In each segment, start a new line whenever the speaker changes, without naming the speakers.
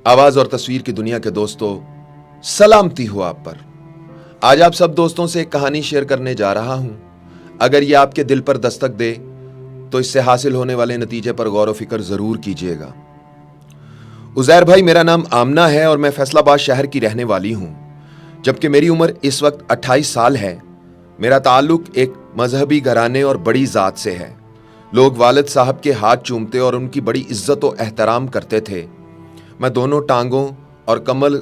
आवाज और तस्वीर की दुनिया के दोस्तों, सलामती हो आप पर। आज आप सब दोस्तों से एक कहानी शेयर करने जा रहा हूं। अगर ये आपके दिल पर दस्तक दे तो इससे हासिल होने वाले नतीजे पर गौर व फिक्र जरूर कीजिएगा। उजैर भाई, मेरा नाम आमना है और मैं फैसलाबाद शहर की रहने वाली हूं, जबकि मेरी उम्र इस वक्त 28 साल है। मेरा ताल्लुक एक मजहबी घराने और बड़ी जात से है। लोग वालिद साहब के हाथ चूमते और उनकी बड़ी इज्जत और एहतराम करते थे। मैं दोनों टांगों और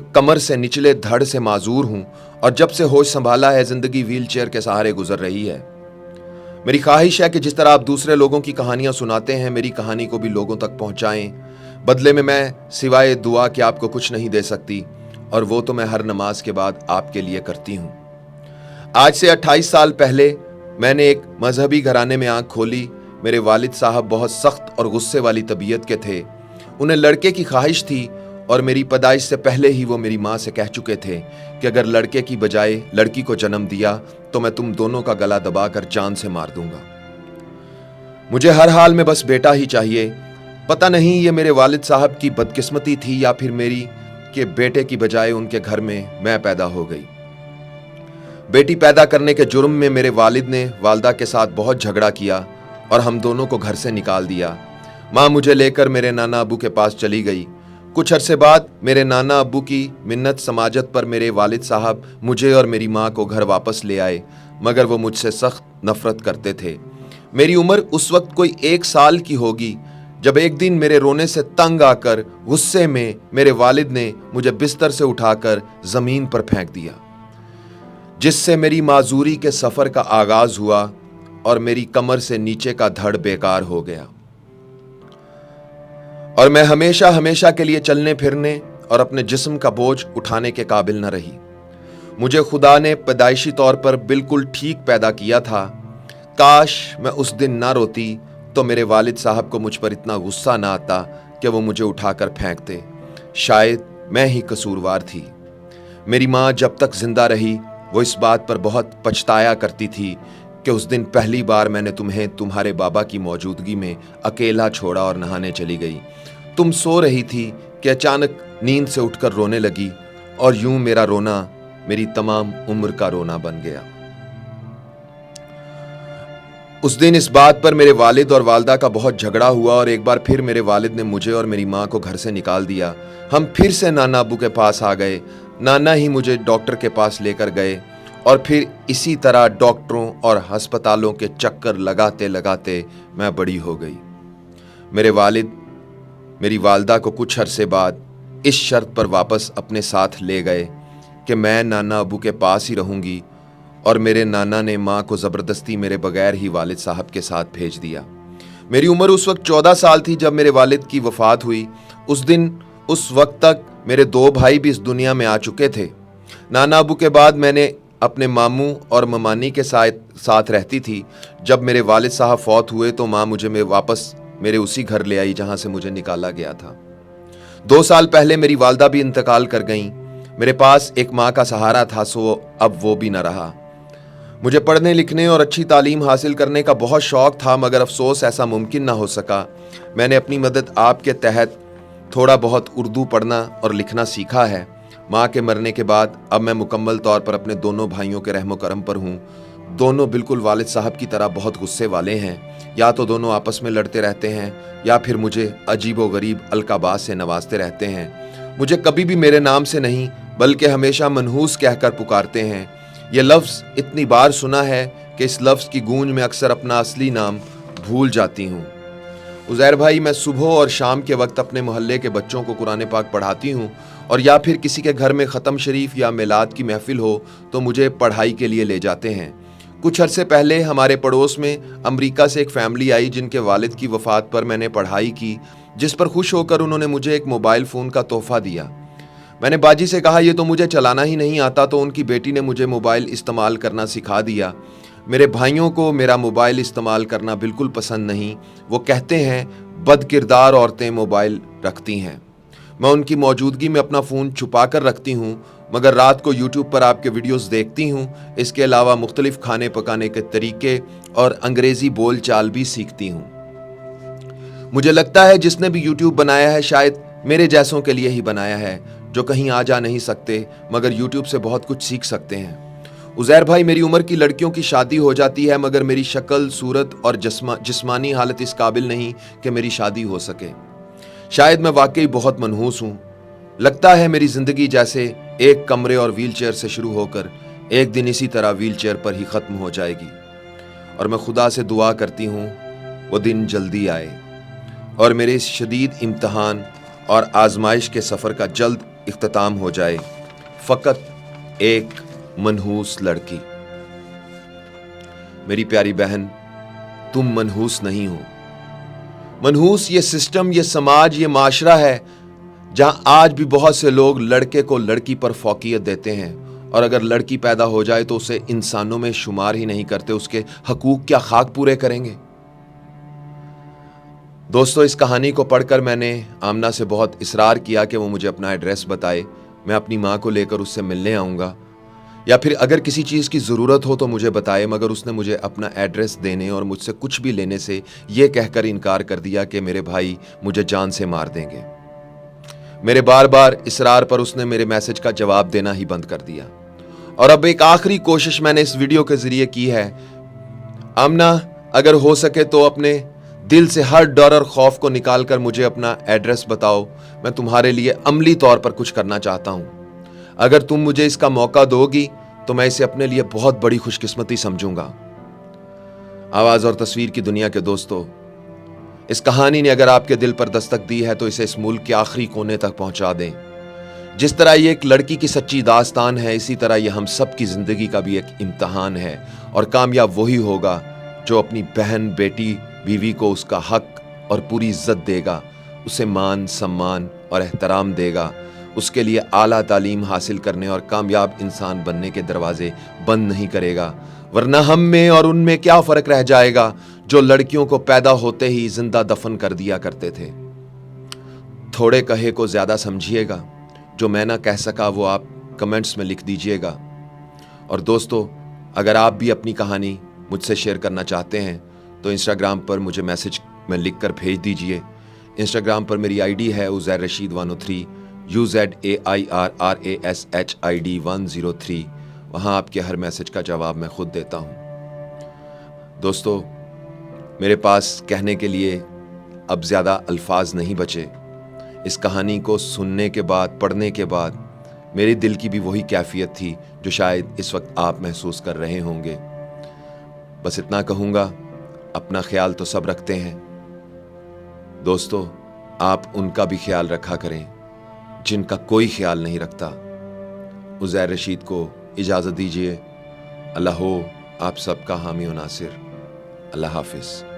कमर से निचले धड़ से माजूर हूं और जब से होश संभाला है जिंदगी व्हील चेयर के सहारे गुजर रही है। मेरी ख्वाहिश है कि जिस तरह आप दूसरे लोगों की कहानियां सुनाते हैं, मेरी कहानी को भी लोगों तक पहुंचाएं। बदले में मैं सिवाय दुआ के आपको कुछ नहीं दे सकती, और वो तो मैं हर नमाज के बाद आपके लिए करती हूं। आज से 28 साल पहले मैंने एक मजहबी घराने में आंख खोली। मेरे वालिद साहब बहुत सख्त और गुस्से वाली तबीयत के थे। उन्हें लड़के की ख्वाहिश थी और मेरी पैदाइश से पहले ही वो मेरी माँ से कह चुके थे कि अगर लड़के की बजाय लड़की को जन्म दिया तो मैं तुम दोनों का गला दबाकर जान से मार दूंगा। मुझे हर हाल में बस बेटा ही चाहिए। पता नहीं ये मेरे वालिद साहब की बदकिस्मती थी या फिर मेरी कि बेटे की बजाय उनके घर में मैं पैदा हो गई। बेटी पैदा करने के जुर्म में मेरे वालिद ने वालदा के साथ बहुत झगड़ा किया और हम दोनों को घर से निकाल दिया। माँ मुझे लेकर मेरे नाना अब्बू के पास चली गई। कुछ अरसे बाद मेरे नाना अब्बू की मिन्नत समाजत पर मेरे वालिद साहब मुझे और मेरी माँ को घर वापस ले आए, मगर वो मुझसे सख्त नफरत करते थे। मेरी उम्र उस वक्त कोई 1 साल की होगी जब एक दिन मेरे रोने से तंग आकर गुस्से में मेरे वालिद ने मुझे बिस्तर से उठाकर जमीन पर फेंक दिया, जिससे मेरी माजूरी के सफर का आगाज हुआ और मेरी कमर से नीचे का धड़ बेकार हो गया और मैं हमेशा हमेशा के लिए चलने फिरने और अपने जिस्म का बोझ उठाने के काबिल न रही। मुझे खुदा ने पैदाइशी तौर पर बिल्कुल ठीक पैदा किया था। काश मैं उस दिन ना रोती तो मेरे वालिद साहब को मुझ पर इतना गुस्सा ना आता कि वो मुझे उठाकर फेंकते। शायद मैं ही कसूरवार थी। मेरी माँ जब तक जिंदा रही वो इस बात पर बहुत पछताया करती थी कि उस दिन पहली बार मैंने तुम्हें तुम्हारे बाबा की मौजूदगी में अकेला छोड़ा और नहाने चली गई। तुम सो रही थी कि अचानक नींद से उठकर रोने लगी और यूं मेरा रोना मेरी तमाम उम्र का रोना बन गया। उस दिन इस बात पर मेरे वालिद और वालदा का बहुत झगड़ा हुआ और एक बार फिर मेरे वालिद ने मुझे और मेरी माँ को घर से निकाल दिया। हम फिर से नाना अब्बू के पास आ गए। नाना ही मुझे डॉक्टर के पास लेकर गए और फिर इसी तरह डॉक्टरों और अस्पतालों के चक्कर लगाते लगाते मैं बड़ी हो गई। मेरे वालिद मेरी वालदा को कुछ अरसे बाद इस शर्त पर वापस अपने साथ ले गए कि मैं नाना अब्बू के पास ही रहूंगी, और मेरे नाना ने माँ को ज़बरदस्ती मेरे बगैर ही वालिद साहब के साथ भेज दिया। मेरी उम्र उस वक्त 14 साल थी जब मेरे वालिद की वफ़ात हुई। उस वक्त तक मेरे 2 भाई भी इस दुनिया में आ चुके थे। नाना अब्बू के बाद मैंने अपने मामू और ममानी के साथ रहती थी। जब मेरे वालिद साहब फौत हुए तो माँ मुझे वापस मेरे उसी घर ले आई जहाँ से मुझे निकाला गया था। 2 साल पहले मेरी वालदा भी इंतकाल कर गईं। मेरे पास एक माँ का सहारा था, सो अब वो भी न रहा। मुझे पढ़ने लिखने और अच्छी तालीम हासिल करने का बहुत शौक़ था, मगर अफसोस ऐसा मुमकिन ना हो सका। मैंने अपनी मदद आपके तहत थोड़ा बहुत उर्दू पढ़ना और लिखना सीखा है। माँ के मरने के बाद अब मैं मुकम्मल तौर पर अपने दोनों भाइयों के रहमो करम पर हूँ। दोनों बिल्कुल वालिद साहब की तरह बहुत गुस्से वाले हैं। या तो दोनों आपस में लड़ते रहते हैं या फिर मुझे अजीब व गरीब अलकाबात से नवाजते रहते हैं। मुझे कभी भी मेरे नाम से नहीं बल्कि हमेशा मनहूस कहकर पुकारते हैं। ये लफ्ज़ इतनी बार सुना है कि इस लफ्ज़ की गूंज में अक्सर अपना असली नाम भूल जाती हूँ। उज़ैर भाई, मैं सुबह और शाम के वक्त अपने मोहल्ले के बच्चों को कुरान पाक पढ़ाती हूँ, और या फिर किसी के घर में ख़त्म शरीफ या मिलाद की महफिल हो तो मुझे पढ़ाई के लिए ले जाते हैं। कुछ अरसे पहले हमारे पड़ोस में अमेरिका से एक फैमिली आई जिनके वालिद की वफ़ात पर मैंने पढ़ाई की, जिस पर खुश होकर उन्होंने मुझे एक मोबाइल फ़ोन का तोहफ़ा दिया। मैंने बाजी से कहा ये तो मुझे चलाना ही नहीं आता, तो उनकी बेटी ने मुझे मोबाइल इस्तेमाल करना सिखा दिया। मेरे भाइयों को मेरा मोबाइल इस्तेमाल करना बिल्कुल पसंद नहीं। वो कहते हैं बदकिरदार औरतें मोबाइल रखती हैं। मैं उनकी मौजूदगी में अपना फ़ोन छुपा कर रखती हूँ, मगर रात को यूट्यूब पर आपके वीडियोस देखती हूँ। इसके अलावा मुख्तलिफ खाने पकाने के तरीके और अंग्रेज़ी बोल चाल भी सीखती हूँ। मुझे लगता है जिसने भी यूट्यूब बनाया है शायद میرے جیسوں کے لیے ہی بنایا ہے جو کہیں آ جا نہیں سکتے مگر یوٹیوب سے بہت کچھ سیکھ سکتے ہیں۔ عزیر بھائی، میری عمر کی لڑکیوں کی شادی ہو جاتی ہے مگر میری شکل، صورت اور جسمانی حالت اس قابل نہیں کہ میری شادی ہو سکے۔ شاید میں واقعی بہت منحوس ہوں۔ لگتا ہے میری زندگی جیسے ایک کمرے اور ویل چیئر سے شروع ہو کر ایک دن اسی طرح ویل چیئر پر ہی ختم ہو جائے گی، اور میں خدا سے دعا کرتی ہوں وہ دن جلدی آئے اور میرے اس شدید امتحان اور آزمائش کے سفر کا جلد اختتام ہو جائے۔ فقط ایک منحوس لڑکی۔ میری پیاری بہن، تم منحوس نہیں ہو۔ منحوس یہ سسٹم، یہ سماج، یہ معاشرہ ہے جہاں آج بھی بہت سے لوگ لڑکے کو لڑکی پر فوقیت دیتے ہیں، اور اگر لڑکی پیدا ہو جائے تو اسے انسانوں میں شمار ہی نہیں کرتے۔ اس کے حقوق کیا خاک پورے کریں گے؟ دوستو، اس کہانی کو پڑھ کر میں نے آمنہ سے بہت اصرار کیا کہ وہ مجھے اپنا ایڈریس بتائے، میں اپنی ماں کو لے کر اس سے ملنے آؤں گا، یا پھر اگر کسی چیز کی ضرورت ہو تو مجھے بتائے، مگر اس نے مجھے اپنا ایڈریس دینے اور مجھ سے کچھ بھی لینے سے یہ کہہ کر انکار کر دیا کہ میرے بھائی مجھے جان سے مار دیں گے۔ میرے بار بار اصرار پر اس نے میرے میسج کا جواب دینا ہی بند کر دیا، اور اب ایک آخری کوشش میں نے اس ویڈیو کے ذریعے کی ہے۔ آمنہ، اگر ہو سکے تو اپنے دل سے ہر ڈر اور خوف کو نکال کر مجھے اپنا ایڈریس بتاؤ، میں تمہارے لیے عملی طور پر کچھ کرنا چاہتا ہوں۔ اگر تم مجھے اس کا موقع دو گی تو میں اسے اپنے لیے بہت بڑی خوش قسمتی سمجھوں گا۔ آواز اور تصویر کی دنیا کے دوستو، اس کہانی نے اگر آپ کے دل پر دستک دی ہے تو اسے اس ملک کے آخری کونے تک پہنچا دیں۔ جس طرح یہ ایک لڑکی کی سچی داستان ہے، اسی طرح یہ ہم سب کی زندگی کا بھی ایک امتحان ہے، اور کامیاب وہی ہوگا جو اپنی بہن، بیٹی، بیوی کو اس کا حق اور پوری عزت دے گا، اسے مان، سمان اور احترام دے گا، اس کے لیے اعلیٰ تعلیم حاصل کرنے اور کامیاب انسان بننے کے دروازے بند نہیں کرے گا۔ ورنہ ہم میں اور ان میں کیا فرق رہ جائے گا جو لڑکیوں کو پیدا ہوتے ہی زندہ دفن کر دیا کرتے تھے۔ تھوڑے کہے کو زیادہ سمجھیے گا، جو میں نہ کہہ سکا وہ آپ کمنٹس میں لکھ دیجئے گا۔ اور دوستو، اگر آپ بھی اپنی کہانی مجھ سے شیئر کرنا چاہتے ہیں تو انسٹاگرام پر مجھے میسج میں لکھ کر بھیج دیجئے۔ انسٹاگرام پر میری آئی ڈی ہے عزیر رشید 103، UZAIRRASHID 103۔ وہاں آپ کے ہر میسج کا جواب میں خود دیتا ہوں۔ دوستو، میرے پاس کہنے کے لیے اب زیادہ الفاظ نہیں بچے۔ اس کہانی کو سننے کے بعد، پڑھنے کے بعد میرے دل کی بھی وہی کیفیت تھی جو شاید اس وقت آپ محسوس کر رہے ہوں گے۔ بس اتنا کہوں گا، اپنا خیال تو سب رکھتے ہیں دوستو، آپ ان کا بھی خیال رکھا کریں جن کا کوئی خیال نہیں رکھتا۔ عزیر رشید کو اجازت دیجیے۔ اللہ ہو آپ سب کا حامی و ناصر۔ اللہ حافظ۔